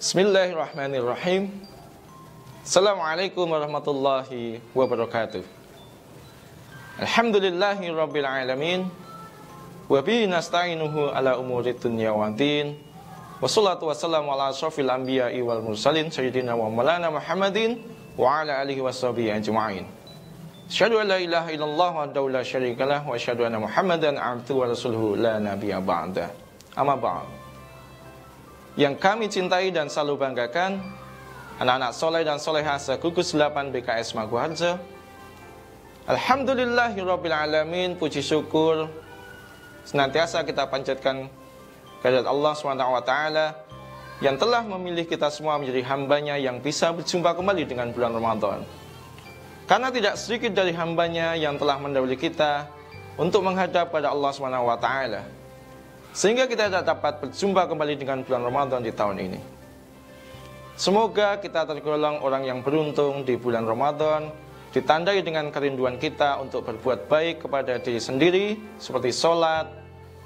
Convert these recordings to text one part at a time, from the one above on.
Bismillahirrahmanirrahim. Assalamualaikum warahmatullahi wabarakatuh. Alhamdulillahi rabbil alamin. Wa bihi nasta'inuhu ala umurid dunya waddin. Wassalatu wassalamu ala asyrafil anbiya'i wal mursalin sayyidina wa maulana Muhammadin wa ala alihi washabihi ajma'in. Asyhadu an la ilaha illallah wahdahu la syarikalah wa asyhadu anna Muhammadan abduhu wa rasuluhu la nabiyya ba'da. Amma ba'd. Yang kami cintai dan selalu banggakan, anak-anak soleh dan solehah se-Gugus 8 BKS Maguharjo. Alhamdulillahirabbil alamin, puji syukur senantiasa kita panjatkan kehadirat Allah SWT yang telah memilih kita semua menjadi hambanya yang bisa berjumpa kembali dengan bulan Ramadan. Karena tidak sedikit dari hambanya yang telah mendahului kita untuk menghadap pada Allah SWT, sehingga kita dapat berjumpa kembali dengan bulan Ramadan di tahun ini. Semoga kita tergolong orang yang beruntung di bulan Ramadan, ditandai dengan kerinduan kita untuk berbuat baik kepada diri sendiri, seperti sholat,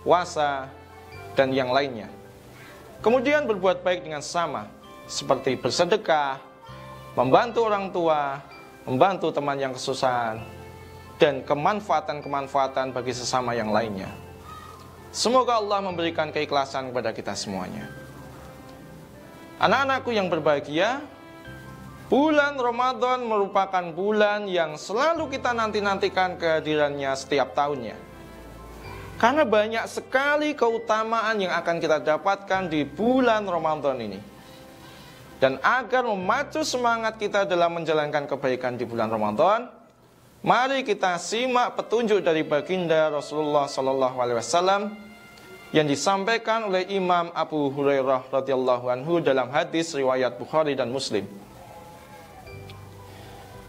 puasa, dan yang lainnya. Kemudian berbuat baik dengan sesama, seperti bersedekah, membantu orang tua, membantu teman yang kesusahan, dan kemanfaatan-kemanfaatan bagi sesama yang lainnya. Semoga Allah memberikan keikhlasan kepada kita semuanya. Anak-anakku yang berbahagia, bulan Ramadan merupakan bulan yang selalu kita nanti-nantikan kehadirannya setiap tahunnya. Karena banyak sekali keutamaan yang akan kita dapatkan di bulan Ramadan ini. Dan agar memacu semangat kita dalam menjalankan kebaikan di bulan Ramadan, mari kita simak petunjuk dari baginda Rasulullah SAW yang disampaikan oleh Imam Abu Hurairah radhiyallahu anhu dalam hadis riwayat Bukhari dan Muslim.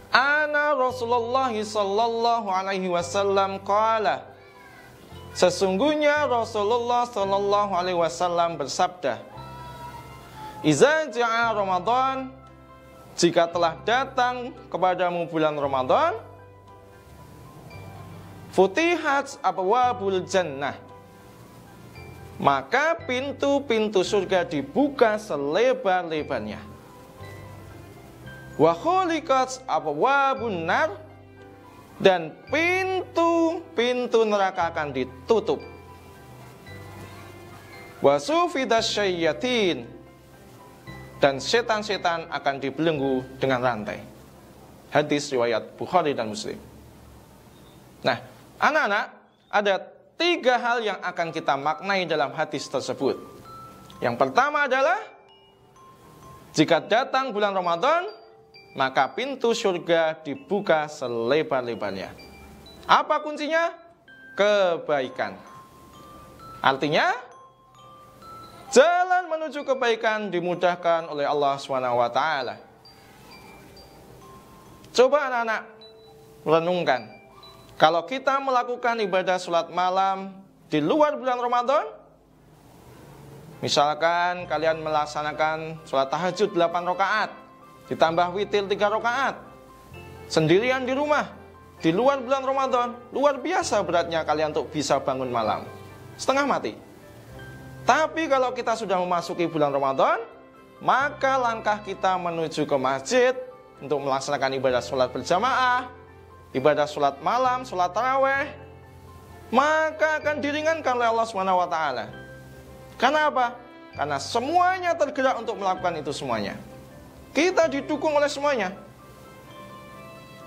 Ana Rasulullah sallallahu alaihi wasallam qala, sesungguhnya Rasulullah sallallahu alaihi wasallam bersabda, Iza ja'a Ramadan, jika telah datang kepadamu bulan Ramadan, futihat abwabul jannah, maka pintu-pintu surga dibuka selebar-lebarnya. Wa khuliqat abwabun nar, dan pintu-pintu neraka akan ditutup. Wa sufidas syayatin, dan setan-setan akan dibelenggu dengan rantai. Hadis riwayat Bukhari dan Muslim. Nah, anak-anak, ada 3 hal yang akan kita maknai dalam hadis tersebut. Yang pertama adalah, jika datang bulan Ramadan, maka pintu surga dibuka selebar-lebarnya. Apa kuncinya? Kebaikan. Artinya, jalan menuju kebaikan dimudahkan oleh Allah SWT. Coba anak-anak renungkan. Kalau kita melakukan ibadah sholat malam di luar bulan Ramadan, misalkan kalian melaksanakan sholat tahajud 8 rakaat, ditambah witir 3 rakaat, sendirian di rumah, di luar bulan Ramadan, luar biasa beratnya kalian untuk bisa bangun malam, setengah mati. Tapi kalau kita sudah memasuki bulan Ramadan, maka langkah kita menuju ke masjid untuk melaksanakan ibadah sholat berjamaah, ibadah sholat malam, sholat taraweh, maka akan diringankan oleh Allah SWT. Karena apa? Karena semuanya tergerak untuk melakukan itu semuanya. Kita didukung oleh semuanya.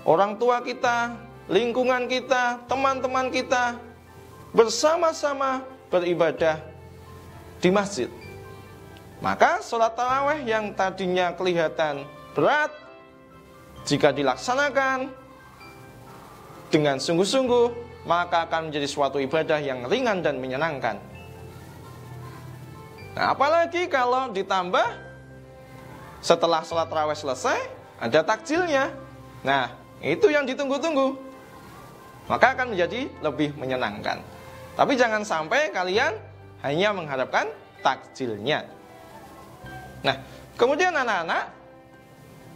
Orang tua kita, lingkungan kita, teman-teman kita, bersama-sama beribadah di masjid. Maka sholat taraweh yang tadinya kelihatan berat, jika dilaksanakan dengan sungguh-sungguh, maka akan menjadi suatu ibadah yang ringan dan menyenangkan. Nah, apalagi kalau ditambah setelah sholat tarawih selesai, ada takjilnya. Nah, itu yang ditunggu-tunggu. Maka akan menjadi lebih menyenangkan. Tapi jangan sampai kalian hanya mengharapkan takjilnya. Nah, kemudian anak-anak,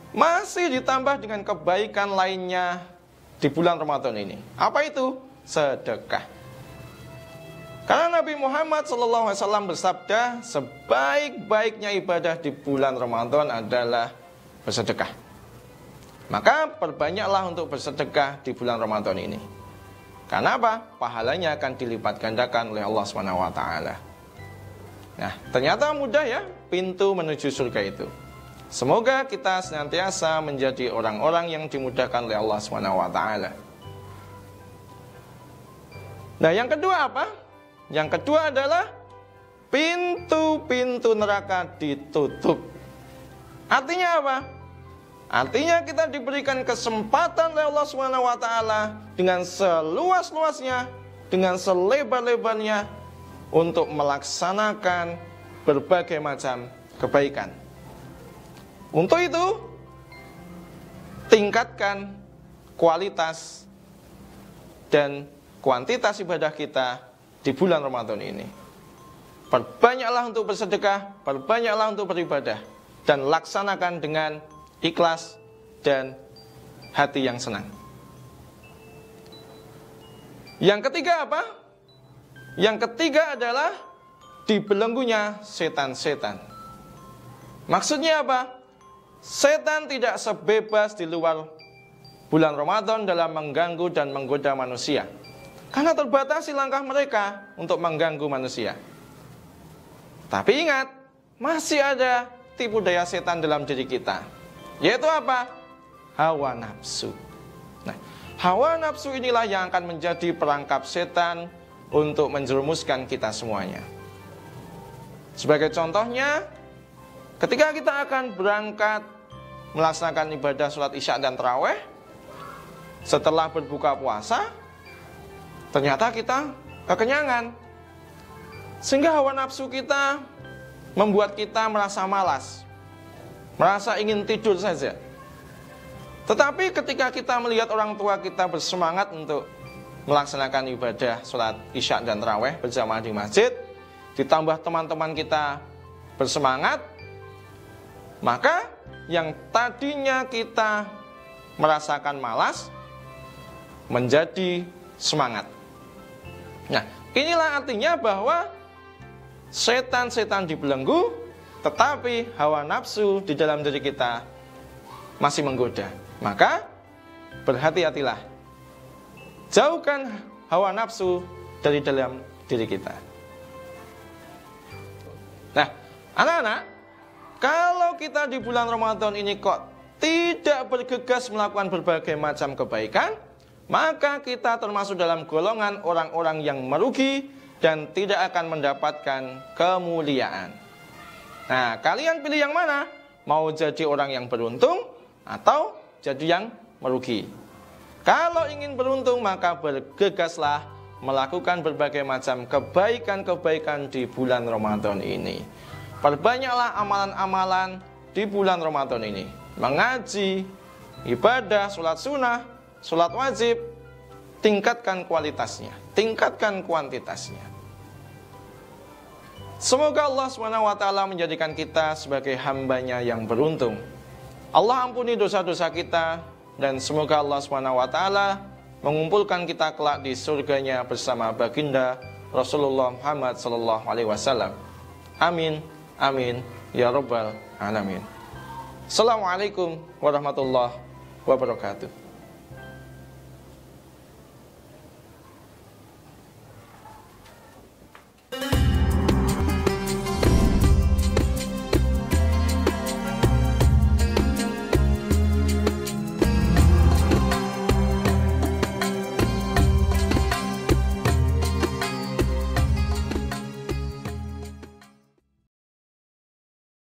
masih ditambah dengan kebaikan lainnya di bulan Ramadan ini. Apa itu? Sedekah. Karena Nabi Muhammad SAW bersabda, sebaik-baiknya ibadah di bulan Ramadan adalah bersedekah. Maka perbanyaklah untuk bersedekah di bulan Ramadan ini. Karena apa? Pahalanya akan dilipat gandakan oleh Allah SWT. Nah, ternyata mudah ya pintu menuju surga itu. Semoga kita senantiasa menjadi orang-orang yang dimudahkan oleh Allah SWT. Nah, yang kedua apa? Yang kedua adalah pintu-pintu neraka ditutup. Artinya apa? Artinya kita diberikan kesempatan oleh Allah SWT dengan seluas-luasnya, dengan selebar-lebarnya untuk melaksanakan berbagai macam kebaikan. Untuk itu, tingkatkan kualitas dan kuantitas ibadah kita di bulan Ramadan ini. Perbanyaklah untuk bersedekah, perbanyaklah untuk beribadah, dan laksanakan dengan ikhlas dan hati yang senang. Yang ketiga apa? Yang ketiga adalah dibelenggunya setan-setan. Maksudnya apa? Setan tidak sebebas di luar bulan Ramadan dalam mengganggu dan menggoda manusia. Karena terbatasi langkah mereka untuk mengganggu manusia. Tapi ingat, masih ada tipu daya setan dalam diri kita. Yaitu apa? Hawa nafsu. Nah, hawa nafsu inilah yang akan menjadi perangkap setan untuk menjerumuskan kita semuanya. Sebagai contohnya, ketika kita akan berangkat melaksanakan ibadah sholat isya dan taraweh, setelah berbuka puasa, ternyata kita kekenyangan. Sehingga hawa nafsu kita membuat kita merasa malas, merasa ingin tidur saja. Tetapi ketika kita melihat orang tua kita bersemangat untuk melaksanakan ibadah sholat isya dan taraweh berjamaah di masjid, ditambah teman-teman kita bersemangat, maka yang tadinya kita merasakan malas menjadi semangat. Nah, inilah artinya bahwa setan-setan dibelenggu, tetapi hawa nafsu di dalam diri kita masih menggoda. Maka berhati-hatilah, jauhkan hawa nafsu dari dalam diri kita. Nah, anak-anak, kalau kita di bulan Ramadan ini kok tidak bergegas melakukan berbagai macam kebaikan, maka kita termasuk dalam golongan orang-orang yang merugi dan tidak akan mendapatkan kemuliaan. Nah, kalian pilih yang mana? Mau jadi orang yang beruntung atau jadi yang merugi? Kalau ingin beruntung, maka bergegaslah melakukan berbagai macam kebaikan-kebaikan di bulan Ramadan ini. Perbanyaklah amalan-amalan di bulan Ramadan ini. Mengaji, ibadah, sholat sunnah, sholat wajib, tingkatkan kualitasnya, tingkatkan kuantitasnya. Semoga Allah SWT menjadikan kita sebagai hambanya yang beruntung. Allah ampuni dosa-dosa kita, dan semoga Allah SWT mengumpulkan kita kelak di surganya bersama baginda Rasulullah Muhammad SAW. Amin, amin, ya rabbal alamin. Assalamualaikum warahmatullahi wabarakatuh.